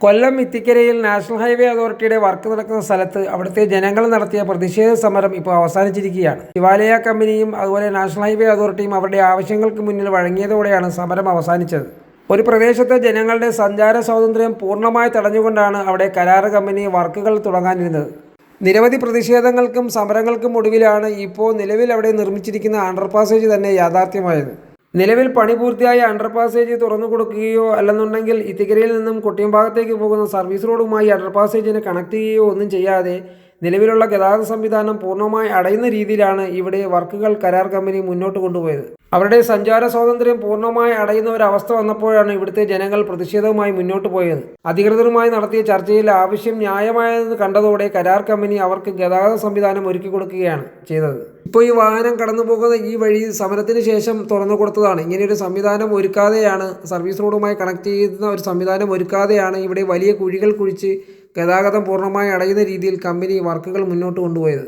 കൊല്ലം ഇത്തിക്കരയിൽ national highway അതോറിറ്റിയുടെ work നടക്കുന്ന സ്ഥലത്ത് അവിടുത്തെ ജനങ്ങൾ നടത്തിയ പ്രതിഷേധ സമരം ഇപ്പോൾ അവസാനിച്ചിരിക്കുകയാണ്. ശിവാലയ കമ്പനിയും അതുപോലെ നാഷണൽ ഹൈവേ അതോറിറ്റിയും അവരുടെ ആവശ്യങ്ങൾക്ക് മുന്നിൽ വഴങ്ങിയതോടെയാണ് സമരം അവസാനിച്ചത്. ഒരു പ്രദേശത്തെ ജനങ്ങളുടെ സഞ്ചാര സ്വാതന്ത്ര്യം പൂർണ്ണമായി തടഞ്ഞുകൊണ്ടാണ് അവിടെ കരാർ കമ്പനി വർക്കുകൾ തുടങ്ങാനിരുന്നത്. നിരവധി പ്രതിഷേധങ്ങൾക്കും സമരങ്ങൾക്കും ഒടുവിലാണ് ഇപ്പോൾ നിലവിൽ അവിടെ നിർമ്മിച്ചിരിക്കുന്ന അണ്ടർപാസേജ് തന്നെ യാഥാർത്ഥ്യമായത്. നിലവിൽ പണി പൂർത്തിയായ അണ്ടർപാസേജ് തുറന്നു കൊടുക്കുകയോ അല്ലെന്നുണ്ടെങ്കിൽ ഇത്തിക്കരയിൽ നിന്നും കൊട്ടിയംഭാഗത്തേക്ക് പോകുന്ന സർവീസ് റോഡുമായി അണ്ടർപാസേജിനെ കണക്ട് ചെയ്യുകയോ ഒന്നും ചെയ്യാതെ നിലവിലുള്ള ഗതാഗത സംവിധാനം പൂർണ്ണമായി അടയുന്ന രീതിയിലാണ് ഇവിടെ വർക്കുകൾ കരാർ കമ്പനി മുന്നോട്ട് കൊണ്ടുപോയത്. അവരുടെ സഞ്ചാര സ്വാതന്ത്ര്യം പൂർണ്ണമായി അടയുന്ന ഒരവസ്ഥ വന്നപ്പോഴാണ് ഇവിടുത്തെ ജനങ്ങൾ പ്രതിഷേധവുമായി മുന്നോട്ട് പോയത്. അധികൃതരുമായി നടത്തിയ ചർച്ചയിൽ ആവശ്യം ന്യായമായെന്ന് കണ്ടതോടെ കരാർ കമ്പനി അവർക്ക് ഗതാഗത സംവിധാനം ഒരുക്കി കൊടുക്കുകയാണ് ചെയ്തത്. ഇപ്പോൾ ഈ വാഹനം കടന്നു പോകുന്ന ഈ വഴി സമരത്തിന് ശേഷം തുറന്നു കൊടുത്തതാണ്. ഇങ്ങനെയൊരു സംവിധാനം ഒരുക്കാതെയാണ്, സർവീസ് റോഡുമായി കണക്ട് ചെയ്യുന്ന ഒരു സംവിധാനം ഒരുക്കാതെയാണ് ഇവിടെ വലിയ കുഴികൾ കുഴിച്ച് ഗതാഗതം പൂർണ്ണമായി അടയുന്ന രീതിയിൽ കമ്പനി വർക്കുകൾ മുന്നോട്ട് കൊണ്ടുപോയത്.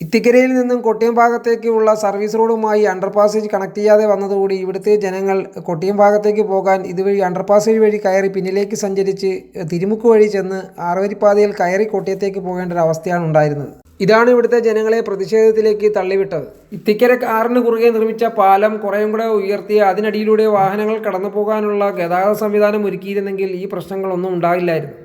ഇത്തിക്കരയിൽ നിന്നും കൊട്ടിയംഭാഗത്തേക്കുള്ള സർവീസ് റോഡുമായി അണ്ടർപാസേജ് കണക്ട് ചെയ്യാതെ വന്നതോടുകൂടി ഇവിടുത്തെ ജനങ്ങൾ കൊട്ടിയംഭാഗത്തേക്ക് പോകാൻ ഇതുവഴി അണ്ടർപാസേജ് വഴി കയറി പിന്നിലേക്ക് സഞ്ചരിച്ച് തിരുമുക്ക് വഴി ചെന്ന് ആറുവരിപ്പാതയിൽ കയറി കോട്ടയത്തേക്ക് പോകേണ്ട ഒരു അവസ്ഥയാണ് ഉണ്ടായിരുന്നത്. ഇതാണ് ഇവിടുത്തെ ജനങ്ങളെ പ്രതിഷേധത്തിലേക്ക് തള്ളിവിട്ടത്. ഇത്തിക്കര ആറിന് കുറുകെ നിർമ്മിച്ച പാലം കുറേയും കൂടെ ഉയർത്തി അതിനടിയിലൂടെ വാഹനങ്ങൾ കടന്നു പോകാനുള്ള ഗതാഗത സംവിധാനം ഒരുക്കിയിരുന്നെങ്കിൽ ഈ പ്രശ്നങ്ങളൊന്നും ഉണ്ടാകില്ലായിരുന്നു.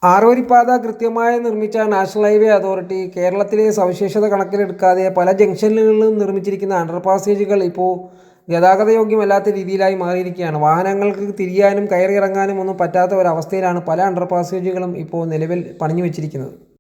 ആറുവരിപ്പാത കൃത്യമായി നിർമ്മിച്ച നാഷണൽ ഹൈവേ അതോറിറ്റി കേരളത്തിലെ സവിശേഷത കണക്കിലെടുക്കാതെ പല ജംഗ്ഷനുകളിലും നിർമ്മിച്ചിരിക്കുന്ന അണ്ടർപാസേജുകൾ ഇപ്പോൾ ഗതാഗതയോഗ്യമല്ലാത്ത രീതിയിലായി മാറിയിരിക്കുകയാണ്. വാഹനങ്ങൾക്ക് തിരിയാനും കയറി ഇറങ്ങാനും ഒന്നും പറ്റാത്ത ഒരവസ്ഥയിലാണ് പല അണ്ടർപാസേജുകളും ഇപ്പോൾ നിലവിൽ പണിഞ്ഞു വെച്ചിരിക്കുന്നത്.